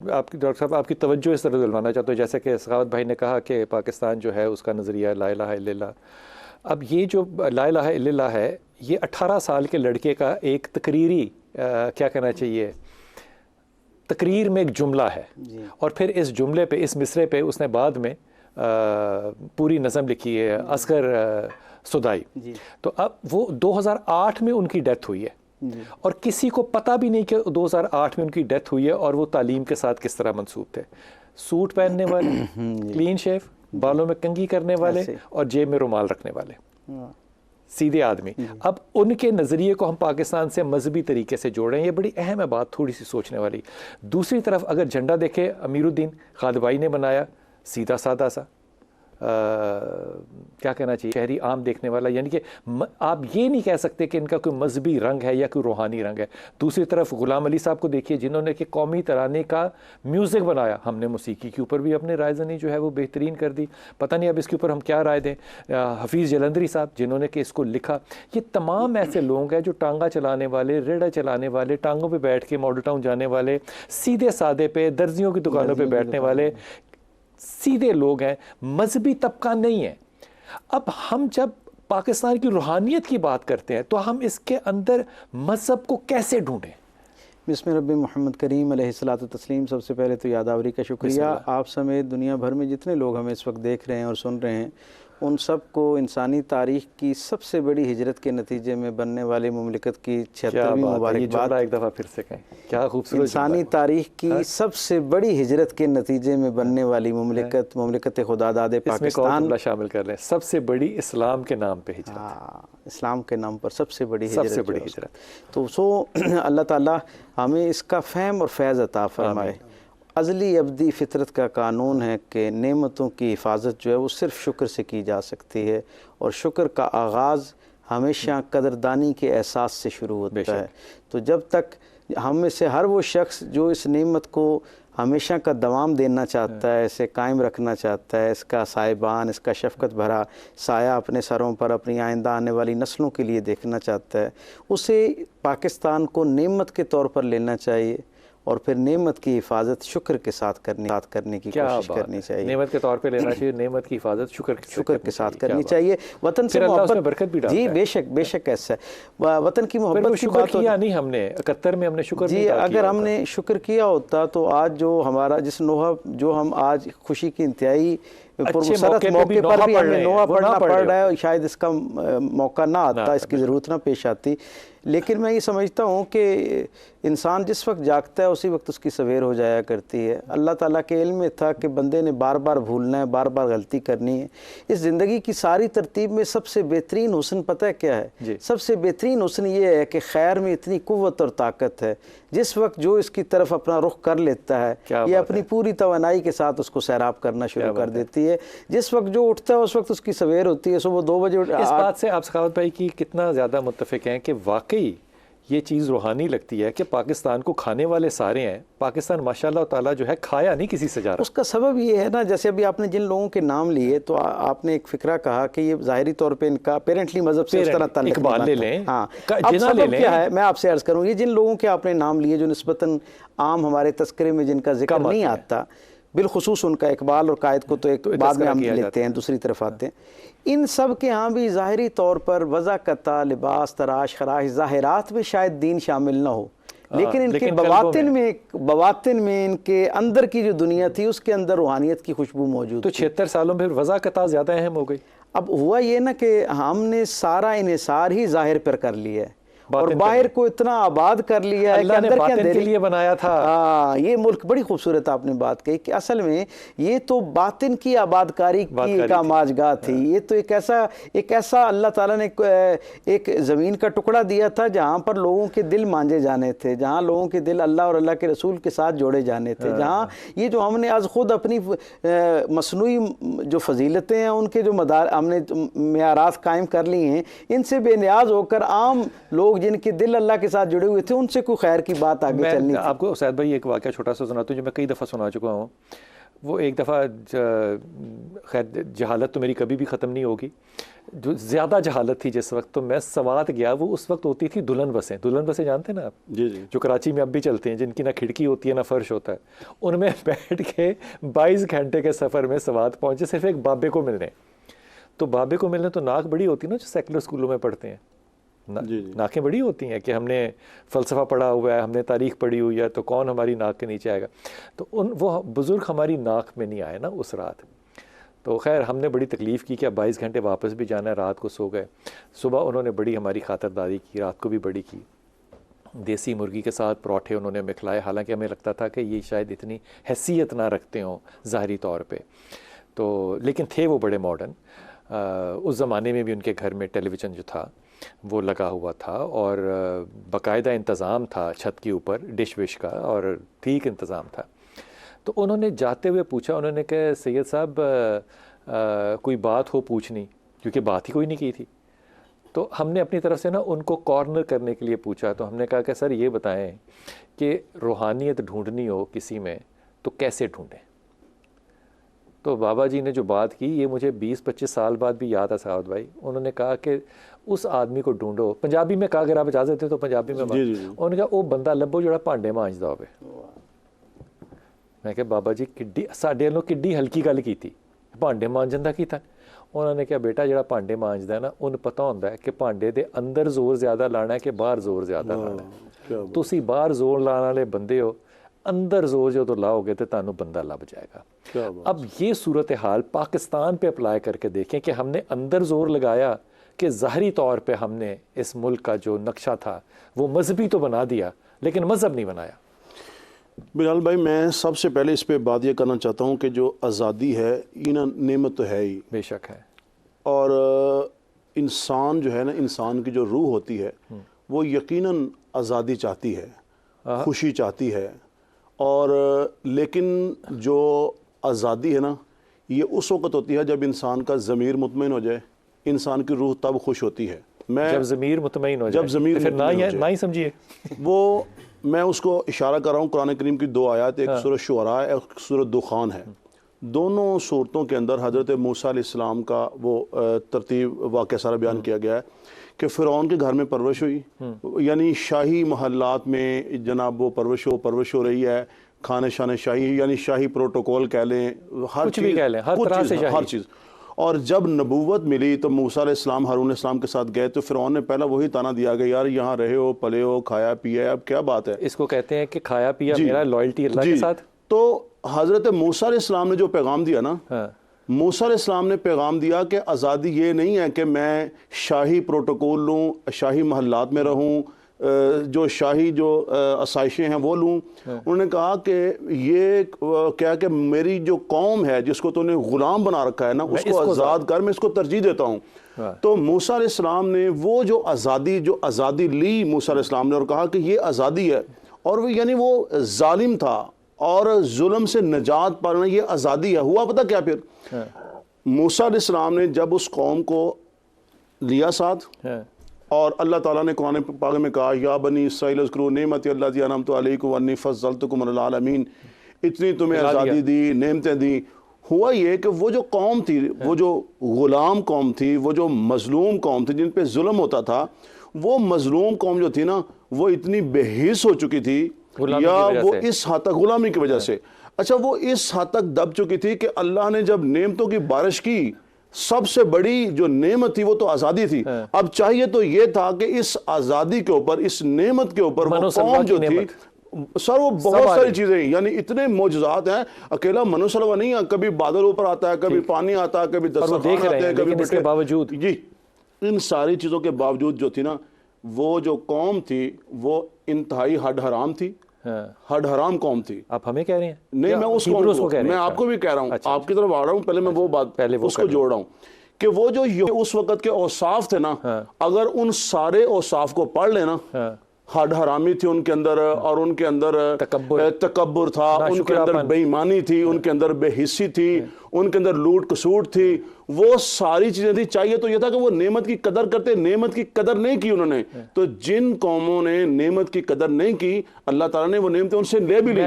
आपकी डॉक्टर साहब आपकी तवज्जो इस तरह दिलवाना चाहता हूँ, जैसे कि सखावत भाई ने कहा कि पाकिस्तान जो है उसका नज़रिया ला इलाहा इल्लल्लाह। अब ये जो ला इलाहा इल्लल्लाह है, ये 18 साल के लड़के का एक तकरीरी क्या कहना चाहिए, तकरीर में एक जुमला है, और फिर इस जुमले पे, इस मिसरे पे उसने बाद में पूरी नज़म लिखी है, असगर सुदाई। तो अब वो 2008 में उनकी डेथ हुई है, और किसी को पता भी नहीं कि 2008 में उनकी डेथ हुई है, और वो तालीम के साथ किस तरह मंसूब थे। सूट पहनने वाले, क्लीन शेव, बालों में कंघी करने वाले, और जेब में रुमाल रखने वाले, सीधे आदमी। अब उनके नज़रिए को हम पाकिस्तान से मजहबी तरीके से जोड़ें, ये बड़ी अहम है बात, थोड़ी सी सोचने वाली। दूसरी तरफ अगर झंडा देखे, अमीरुद्दीन खालदबाई ने बनाया, सीधा सादा सा, क्या कहना चाहिए, शहरी आम देखने वाला, यानी कि आप ये नहीं कह सकते कि इनका कोई मजहबी रंग है या कोई रूहानी रंग है। दूसरी तरफ गुलाम अली साहब को देखिए, जिन्होंने कि कौमी तराने का म्यूज़िक बनाया। हमने मौसीकी के ऊपर भी अपने रायज़नी जो है वो बेहतरीन कर दी, पता नहीं अब इसके ऊपर हम क्या राय दें। हफीज़ जलंधरी साहब जिन्होंने कि इसको लिखा। ये तमाम ऐसे लोग हैं जो टांगा चलाने वाले, रेड़ा चलाने वाले, टांगों पर बैठ के मॉडल टाउन जाने वाले, सीधे सादे पे दर्जियों की दुकानों पर बैठने वाले सीधे लोग हैं, मजहबी तबका नहीं है। अब हम जब पाकिस्तान की रूहानियत की बात करते हैं तो हम इसके अंदर मजहब को कैसे ढूंढें? बिस्मिल्लाह रब्बी मोहम्मद करीम अलैहिस्सलातु तस्लीम। सबसे पहले तो यादावरी का शुक्रिया। आप समेत दुनिया भर में जितने लोग हमें इस वक्त देख रहे हैं और सुन रहे हैं, उन सब को इंसानी तारीख़ की सबसे बड़ी हिजरत के नतीजे में बनने वाली मुमलिकत की 76वीं मुबारकबाद। एक दफ़ा फिर से कहें, क्या खूबसूरत। इंसानी तारीख़ की सबसे बड़ी हिजरत के नतीजे में बनने वाली मुमलिकत खुदादाद पाकिस्तान शामिल कर लें, सबसे बड़ी इस्लाम के नाम पे हिजरत। हाँ, इस्लाम के नाम पर सबसे बड़ी हिजरत। तो अल्लाह ताला हमें इसका फ़हम और फैज़ अता फ़रमाए। अज़ली अब्दी फ़ितरत का कानून है कि नेमतों की हिफाजत जो है वो सिर्फ़ शुक्र से की जा सकती है, और शुक्र का आगाज़ हमेशा कदरदानी के एहसास से शुरू होता है। तो जब तक हम में से हर वो शख्स जो इस नेमत को हमेशा का दवाम देना चाहता है, इसे कायम रखना चाहता है, इसका साहिबान, इसका शफ़क़त भरा साया अपने सरों पर अपनी आइंदा आने वाली नस्लों के लिए देखना चाहता है, उसे पाकिस्तान को नेमत के तौर पर लेना चाहिए, और फिर नेमत की हिफाजत शुक्र के साथ करने की कोशिश करनी चाहिए। नेमत के तौर पे लेना चाहिए, नेमत की हिफाजत शुक्र के साथ करनी चाहिए। वतन से मोहब्बत, बरकत भी डालता है। जी बेशक ऐसा है। वतन की मोहब्बत की बात किया नहीं हमने 71 में, हमने शुक्र जी अगर हमने शुक्र किया होता तो आज जो हमारा जिस नोहा जो हम आज खुशी की इंतहाई मौके पर भी हमें नोहा पढ़ना पड़ रहा है, शायद इसका मौका ना आता, इसकी ज़रूरत ना पेश आती। लेकिन मैं ये समझता हूँ कि इंसान जिस वक्त जागता है उसी वक्त उसकी सवेर हो जाया करती है। अल्लाह ताला के इल्म में था कि बंदे ने बार बार भूलना है, बार बार गलती करनी है। इस ज़िंदगी की सारी तरतीब में सबसे बेहतरीन हुस्न पता है क्या है? सबसे बेहतरीन हुस्न ये है कि खैर में इतनी कुव्वत और ताकत है, जिस वक्त जो इसकी तरफ अपना रुख कर लेता है, ये अपनी पूरी तवानाई के साथ उसको सैराब करना शुरू कर देती है। जिस वक्त जो उठता है उस वक्त उसकी सवेर होती है, सुबह 2 बजे। इस बात से आप सखावत भाई की कितना ज़्यादा मुत्तफ़िक हैं कि वाकई ये चीज़ रूहानी लगती है कि पाकिस्तान को खाने वाले सारे हैं। पाकिस्तान माशाल्लाह ताला जो है खाया नहीं किसी से जा रहा। उसका सबब ये है ना, जैसे अभी आपने जिन लोगों के नाम लिए तो आपने एक फिक्रा कहा कि ये ज़ाहिरी तौर पे इनका पेरेंटली मजहब से उस तरह ताल्लुक ले लें। हाँ, अब सबब क्या है मैं आपसे अर्ज़ करूँ, ये जिन लोगों के आपने नाम लिए जो निस्बतन आम हमारे तस्करे में जिनका जिक्र नहीं आता, बिलखुसूस उनका इकबाल और कायद को तो एक बाद में हम लेते हैं, दूसरी तरफ आते हैं। इन सब के यहाँ भी ज़ाहिरी तौर पर वज़ाकता, लिबास, तराश, खराश, ज़ाहिरात में शायद दीन शामिल ना हो, लेकिन इनके बवातिन में इनके अंदर की जो दुनिया थी उसके अंदर रूहानियत की खुशबू मौजूद। तो 76 सालों में वज़ाकता ज़्यादा अहम हो गई। अब हुआ ये ना कि हमने सारा इन्हिसार ही ज़ाहिर पर कर लिया है और बाहर को इतना आबाद कर लिया है कि अंदर के लिए बनाया था। ये मुल्क, बड़ी खूबसूरत आपने बात कही कि असल में ये तो बातिन की आबादकारी की एक आमाजगाह थी। ये तो एक ऐसा अल्लाह ताला ने एक ज़मीन का टुकड़ा दिया था जहाँ पर लोगों के दिल मांझे जाने थे, जहाँ लोगों के दिल अल्लाह और अल्लाह के रसूल के साथ जोड़े जाने थे, जहाँ ये जो हमने आज खुद अपनी मसनूई जो फजीलतें हैं उनके जो मदार हमने मेयारात कायम कर ली हैं, इनसे बेनियाज होकर आम लोग जिनके दिल अल्लाह के साथ जुड़े हुए थे उनसे कोई खैर की बात आगे चलनी थी। आपको सैयद भाई एक वाक़या छोटा सा सुनाता हूँ जो मैं कई दफ़ा सुना चुका हूँ। वो एक दफ़ा खैर जहालत तो मेरी कभी भी ख़त्म नहीं होगी, जो ज़्यादा जहालत थी जिस वक्त, तो मैं सवात गया। वो उस वक्त होती थी दुल्हन बसें जानते हैं ना आप? जी जी। जो कराची में अब भी चलते हैं, जिनकी ना खिड़की होती है ना फर्श होता है। उनमें बैठ के 22 घंटे के सफ़र में सवात पहुँचे सिर्फ एक बाबे को मिलने। तो बाबे को मिलने तो नाक बड़ी होती है ना, जो सेकुलर स्कूलों में पढ़ते हैं, नाकें बड़ी होती हैं कि हमने फ़लसफ़ा पढ़ा हुआ है, हमने तारीख़ पढ़ी हुई है, तो कौन हमारी नाक के नीचे आएगा। तो वो बुज़ुर्ग हमारी नाक में नहीं आए ना उस रात। तो खैर हमने बड़ी तकलीफ़ की कि अब 22 घंटे वापस भी जाना है, रात को सो गए। सुबह उन्होंने बड़ी हमारी खातिरदारी की, रात को भी बड़ी की। देसी मुर्गी के साथ पराठे उन्होंने हमें खिलाए, हालांकि हमें लगता था कि ये शायद इतनी हैसियत ना रखते हों ज़ाहरी तौर पे, तो लेकिन थे वो बड़े मॉडर्न। उस ज़माने में भी उनके घर में टेलीविज़न जो था वो लगा हुआ था और बाकायदा इंतज़ाम था छत के ऊपर डिश विश का, और ठीक इंतज़ाम था। तो उन्होंने जाते हुए पूछा, उन्होंने कहा सैयद साहब कोई बात हो पूछनी, क्योंकि बात ही कोई नहीं की थी। तो हमने अपनी तरफ से ना उनको कॉर्नर करने के लिए पूछा। तो हमने कहा कि सर ये बताएं कि रूहानियत ढूंढनी हो किसी में तो कैसे ढूंढें। तो बाबा जी ने जो बात की, ये मुझे 20-25 साल बाद भी याद है साहब भाई। उन्होंने कहा कि उस आदमी को ढूंढो, पंजाबी में कहा, अगर आप इजाज़त दें तो पंजाबी में। उन्होंने कहा वो बंदा लभो जो भांडे मांजदा होवे। मैं कहा बाबा जी किड्डी साडे वालों किड्डी हल्की गल कीती, भांडे मांजन दा कीता। उन्होंने कहा बेटा जो भांडे मांजदा है ना, उन्हें पता होंदा है कि भांडे दे अंदर जोर ज़्यादा लाना है कि बाहर जोर ज़्यादा लाना है। तुसी बाहर जोर लाने वाले बंदे हो, अंदर जोर जो तो लाओगे तो तानू बंदा लभ जाएगा। अब ये सूरत हाल पाकिस्तान पे अप्लाई करके देखें कि हमने अंदर जोर लगाया कि ज़ाहरी तौर पे हमने इस मुल्क का जो नक्शा था वो मजहबी तो बना दिया, लेकिन मज़हब नहीं बनाया। बिलाल भाई, मैं सबसे पहले इस पे बात ये करना चाहता हूँ कि जो आज़ादी है ये ना नेमत तो है ही, बेशक है, और इंसान जो है ना, इंसान की जो रूह होती है वो यकीनन आज़ादी चाहती है, खुशी चाहती है। और लेकिन जो आज़ादी है ना, ये उस वक़्त होती है जब इंसान का ज़मीर मुतमईन हो जाए, इंसान की रूह तब खुश होती है। मैं जब ज़मीर मुतमईन हो जाए, जब ज़मीर फिर ना ही समझिए वो, मैं उसको इशारा कर रहा हूँ कुरान करीम की 2 आयत, एक सूरह शुअरा है, एक सूरह दुखान है। दोनों सूरतों के अंदर हज़रत मूसा अलैहिस्सलाम का वो तरतीब वाक़या सारा बयान किया गया है कि फ़िरौन के घर में परवरिश हुई, यानी शाही महल्लात में जनाब वो परवरिश हो रही है, खाने शाने शाही, यानी शाही प्रोटोकॉल कह लें, हर चीज़ कह लें, हर चीज़। और जब नबूवत मिली तो मूसा अलैहिस्सलाम हारून अलैहिस्सलाम के साथ गए तो फ़िरौन ने पहला वही ताना दिया कि यार यहाँ रहे हो, पले हो, खाया पिया, अब क्या बात है। इसको कहते हैं कि खाया पिया मेरा लॉयल्टी अल्लाह के साथ। तो हज़रत मूसा अलैहिस्सलाम ने जो पैगाम दिया ना, मूसा अलैहिस्सलाम ने पैगाम दिया कि आज़ादी ये नहीं है कि मैं शाही प्रोटोकॉल लूँ, शाही महल्लात में रहूँ, जो शाही जो आसाइशें हैं वो लूँ। उन्होंने कहा कि ये क्या कि मेरी जो कौम है जिसको तूने गुलाम बना रखा है ना, उसको आज़ाद कर, मैं इसको तरजीह देता हूँ। तो मूसा अलैहिस्सलाम ने वो जो आज़ादी ली मूसा अलैहिस्सलाम ने, और कहा कि ये आज़ादी है, और वो यानी वो जालिम था और जुल्म से निजात पाना ये आज़ादी है। हुआ पता क्या फिर, मूसा अलैहिस्सलाम ने जब उस कौम को लिया साथ, और अल्लाह ताला ने कुरान पाक में कहा या बनी इस्राईल उज़्कुरू निअमती अल्लती अनअमतु अलैकुम वअन्नी फ़ज़्ज़लतुकुम अलल आलमीन, इतनी तुम्हें आज़ादी दी, नेमतें दी। हुआ ये कि वो जो कौम थी, वो जो गुलाम कौम थी, वो जो मज़लूम कौम थी जिन पे जुल्म होता था, वो मज़लूम कौम जो थी ना, वो इतनी बेहिस हो चुकी थी, या वो इस हद तक गुलामी की वजह से, अच्छा वो इस हद तक दब चुकी थी कि अल्लाह ने जब नेमतों की बारिश की, सबसे बड़ी जो नेमत थी वो तो आज़ादी थी। अब चाहिए तो ये था कि इस आज़ादी के ऊपर, इस नेमत के ऊपर वो कौम जो थी, सर वो बहुत सारी चीज़ें, यानी इतने मौजज़ात हैं, अकेला मनुसलवा नहीं है, कभी बादल ऊपर आता है, कभी पानी आता है, कभी दस्तरखान आते हैं, कभी इसके बावजूद जी, इन सारी चीज़ों के बावजूद जो थी ना, वो जो कौम थी वो इंतहाई हड हराम थी, हड हराम कौम थी। आप हमें कह रहे हैं? नहीं, मैं उस कौम को कह रहा हूं, मैं आपको भी कह रहा हूं, आपकी तरफ आ रहा हूं, पहले मैं वो बात उसको जोड़ रहा हूं कि वो जो उस वक्त के औसाफ थे ना, अगर उन सारे औसाफ को पढ़ लेना हड हरामी थी उनके अंदर, और उनके अंदर तकब्बुर था, उनके अंदर बेईमानी थी, उनके अंदर बेहिस्सी थी, उनके अंदर लूट कसूट थी, वो सारी चीजें थी। चाहिए तो यह था कि वो नेमत की कदर करते, नेमत की कदर नहीं की उन्होंने। तो जिन कौमों ने नेमत की कदर नहीं की, अल्लाह ताला ने वो नेमतें उनसे ले भी ली।